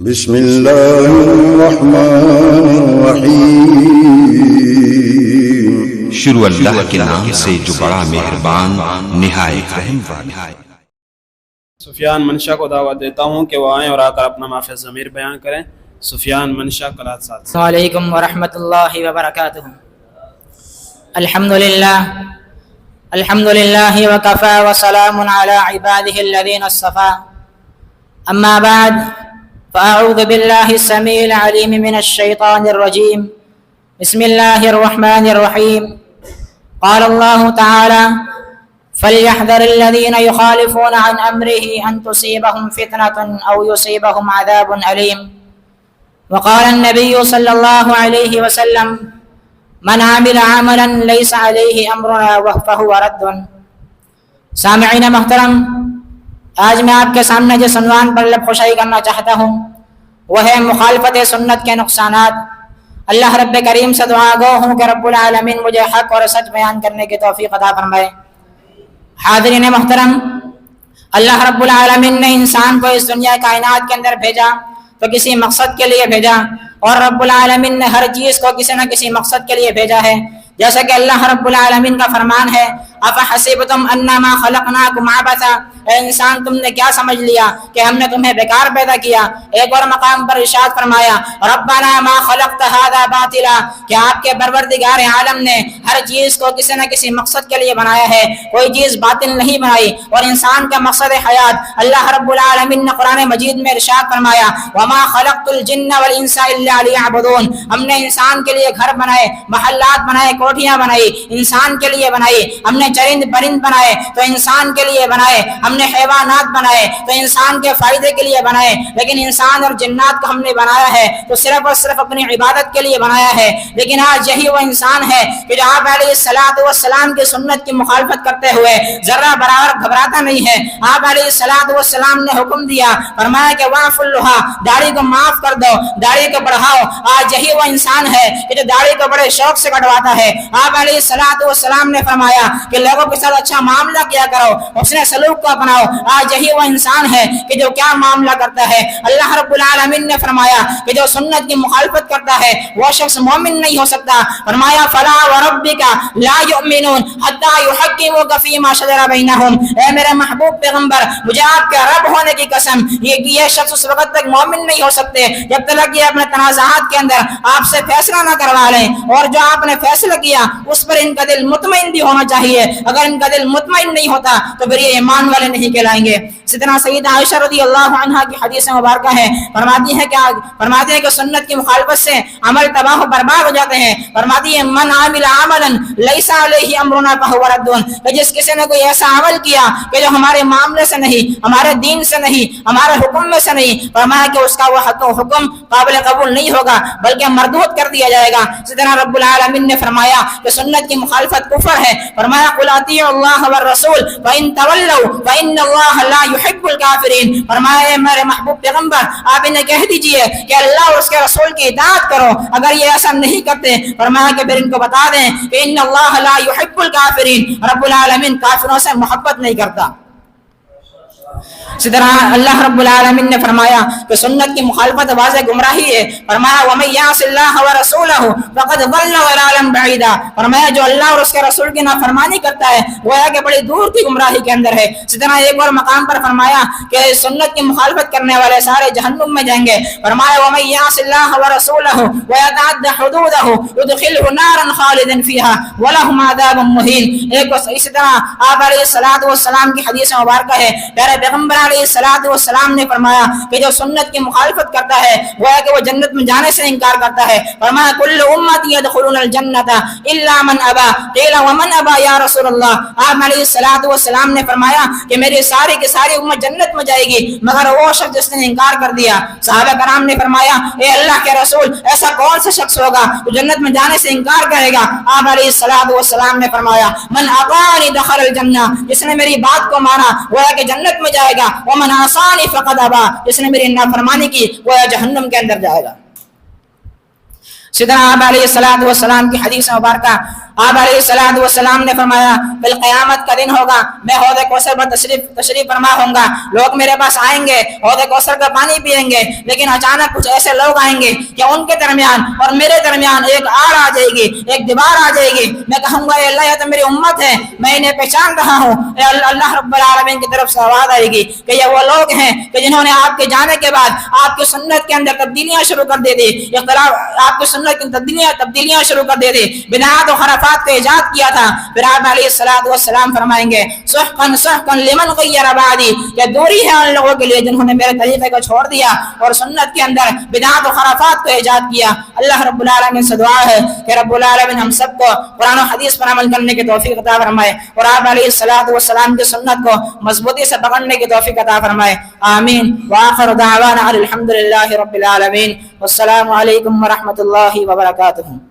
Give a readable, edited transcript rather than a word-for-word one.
بسم اللہ الرحمن الرحیم۔ شروع اللہ کے نام سے جو بڑا مہربان نہایت رحم والا۔ سفیان منشا کو دعوت دیتا ہوں کہ وہ آئیں اور آ کر اپنا مافِ ضمیر بیان کریں۔ سفیان منشا کلات ساتھ۔ السلام علیکم ورحمۃ اللہ وبرکاتہ۔ الحمد للہ وکفى وسلام علی عباده الذین اصطفى، اما بعد فاعوذ باللہ السمیع العلیم من الشیطان الرجیم، بسم اللہ الرحمن الرحیم۔ قال اللہ تعالی فَلْيَحْذَرِ الَّذِينَ يُخَالِفُونَ عَنْ أَمْرِهِ أَن تُصِيبَهُمْ فِتْنَةٌ أَوْ يُصِيبَهُمْ عَذَابٌ أَلِيمٌ۔ وقال النبي صلى الله عليه وسلم من عمل عملا ليس عليه أمرنا فهو رد۔ سامعین محترم، آج میں آپ کے سامنے جس عنوان پر لب خشائی کرنا چاہتا ہوں وہ ہے مخالفت سنت کے نقصانات۔ اللہ رب کریم سے دعا گو ہوں کہ رب العالمین مجھے حق اور سچ بیان کرنے کی توفیق عطا فرمائے۔ حاضرین محترم، اللہ رب العالمین نے انسان کو اس دنیا کائنات کے اندر بھیجا تو کسی مقصد کے لیے بھیجا، اور رب العالمین نے ہر چیز کو کسی نہ کسی مقصد کے لیے بھیجا ہے۔ جیسا کہ اللہ رب العالمین کا فرمان ہے افحسبتم انما خلقناکم عبثا، اے انسان تم نے کیا سمجھ لیا کہ ہم نے تمہیں بیکار پیدا کیا۔ ایک اور مقام پر ارشاد فرمایا ربنا ما خلقت هذا باطلا، کہ آپ کے پروردگار عالم نے ہر چیز کو کسی نہ کسی مقصد کے لیے بنایا ہے، کوئی چیز باطل نہیں بنائی۔ اور انسان کا مقصد حیات اللہ رب العالمین نے قرآن مجید میں ارشاد فرمایا وما خلقت الجن والانس الا ليعبدون، ہم نے انسان کے لیے گھر بنائے، محلات بنائے، کوٹھیاں بنائی، انسان کے لیے بنائی۔ ہم نے چرند پرند بنائے تو انسان کے لیے بنائے، ہم نے حیوانات بنائے تو انسان کے فائدے کے لیے بنائے، لیکن انسان اور جنات کو ہم نے بنایا ہے تو صرف اور صرف اپنی عبادت کے لیے بنایا ہے۔ لیکن آج یہی وہ انسان ہے کہ جو آپ علیہ السلام کی سنت کی مخالفت کرتے ہوئے ذرہ برابر گھبراتا نہیں ہے۔ آپ علیہ السلام نے حکم دیا، فرمایا کہ واعف اللحیٰ، داڑھی کو معاف کر دو، داڑھی کو بڑھاؤ۔ آج یہی وہ انسان ہے کہ جو داڑھی کو بڑے شوق سے کٹواتا ہے۔ آپ علیہ السلام نے فرمایا کہ لوگوں کے ساتھ اچھا معاملہ کیا کرو، حسن سلوک کو اپناؤ۔ آج یہی وہ انسان ہے کہ جو کیا معاملہ کرتا ہے۔ اللہ رب العالمین نے فرمایا کہ جو سنت کی مخالفت کرتا ہے وہ شخص مومن نہیں ہو سکتا۔ فرمایا فلا وربک لا یؤمنون حتی یحکموک فیما شجر بینہم، اے میرے محبوب پیغمبر مجھے آپ کے رب ہونے کی قسم، یہ شخص اس وقت تک مومن نہیں ہو سکتے جب تک کہ اپنے تنازعات کے اندر آپ سے فیصلہ نہ کروا لیں، اور جو آپ نے فیصلہ کیا اس پر ان کا دل مطمئن بھی ہونا چاہیے۔ اگر ان کا دل مطمئن نہیں ہوتا تو پھر یہ ایمان والے نہیں کہلائیں گے۔ سیدنا سیدہ عائشہ رضی اللہ عنہا کی حدیث مبارکہ ہے، فرماتی ہیں کہ سنت کی مخالفت سے عمل تباہ و برباد ہو جاتے ہیں۔ فرماتی ہے من عمل عملا لیس علیہ امرنا فہو رد، کہ جس کسی نے کوئی ایسا عمل کیا کہ جو ہمارے معاملے سے نہیں، ہمارے دین سے نہیں، ہمارے حکم میں سے نہیں، فرمایا کہ اس کا وہ حکم قابل قبول نہیں ہوگا بلکہ مردود کر دیا جائے گا۔ سیدنا رب العالمین نے فرمایا کہ سنت کی مخالفت کفر ہے۔ فرمایا قل اطیعوا اللہ والرسول فإن تولوا فإن اللہ لا يحب الکافرین۔ فرمایا میرے محبوب پیغمبر آپ انہیں کہہ دیجئے کہ اللہ اور اس کے رسول کی اطاعت کرو، اگر یہ ایسا نہیں کرتے فرمایا کہ پھر ان کو بتا دیں کہ ان اللہ لا يحب الکافرین، رب العالمین کافروں سے محبت نہیں کرتا۔ اسی طرح اللہ رب العالمین نے فرمایا کہ سنت کی مخالفت واضح گمراہی ہے۔ فرمایا وَمَن يَعْصِ اللَّهَ وَرَسُولَهُ فَقَدْ ضَلَّ ضَلَالًا بَعِيدًا۔ فرمایا جو اللہ اور اس کے رسول کی نافرمانی کرتا ہے گویا کہ بڑی دور کی گمراہی کے اندر ہے۔ اسی طرح ایک اور مقام پر فرمایا کہ سنت کی مخالفت کرنے والے سارے جہنم میں جائیں گے۔ فرمایا وَمَن يَعْصِ اللَّهَ وَرَسُولَهُ وَيَتَعَدَّ حُدُودَهُ يُدْخِلْهُ نَارًا خَالِدًا فِيهَا وَلَهُ عَذَابٌ مُهِينٌ۔ اسی طرح آپ علیہ السلام کی حدیث مبارکہ ہے، پیارے پیغمبر علیہ السلام نے فرمایا کہ جو سنت کی مخالفت کرتا ہے گویا کہ وہ جنت میں جانے سے انکار کرتا ہے۔ فرمایا کل امتی يدخلون الجنۃ الا من ابى، قیل ومن ابى یا رسول اللہ۔ آپ علیہ السلام نے فرمایا کہ میری ساری کی ساری امت جنت میں جائے گی مگر وہ شخص جس نے انکار کر دیا۔ صحابہ کرام نے فرمایا اے اللہ کے رسول ایسا کون سا شخص ہوگا جو جنت میں جانے سے انکار کرے گا؟ آپ علیہ السلام نے فرمایا من اطاعنی دخل الجنہ، جس نے میری بات کو مانا گویا کہ جنت میں جائے گا، ومن عصانی فقد ابى، جس نے میری نافرمانی کی وہ جہنم کے اندر جائے گا۔ سیدنا آپ علیہ السلام کی حدیث مبارکہ آپ علیہ السلام نے فرمایا کل قیامت کا دن ہوگا، میں حوض کوثر پر تشریف فرما ہوں گا، لوگ میرے پاس آئیں گے، حوض کوثر کا پانی پیئیں گے، لیکن اچانک کچھ ایسے لوگ آئیں گے کہ ان کے درمیان اور میرے درمیان ایک آڑ آ جائے گی، ایک دیوار آ جائے گی۔ میں کہوں گا اے اللہ یہ تو میری امت ہے، میں انہیں پہچان رہا ہوں۔ اے اللہ رب العالمین کی طرف سے آواز آئے گی کہ یہ وہ لوگ ہیں کہ جنہوں نے آپ کے جانے کے بعد آپ کی سنت کے اندر تبدیلیاں شروع کر دے دی، آپ کی سنت کی تبدیلیاں شروع کر دے دی، بدعات و خرافات کو ایجاد کیا تھا۔ پھر آپ علیہ السلام فرمائیں گے سحقا سحقا لمن غیر بعدی، کہ دوری ہے ان لوگوں کے لیے جنہوں نے میرے طریقے کو چھوڑ دیا اور سنت کے اندر بدعات و خرافات کو ایجاد کیا۔ اللہ رب العالمین سے دعا ہے کہ رب العالمین ہم سب کو قرآن و حدیث پر عمل کرنے کی توفیق عطا فرمائے اور آپ علیہ السلام کی سنت کو مضبوطی سے پکڑنے کی توفیق عطا فرمائے، آمین۔ وآخر دعوانا الحمدللہ رب العالمین، والسلام علیکم ورحمۃ اللہ وبرکاتہ۔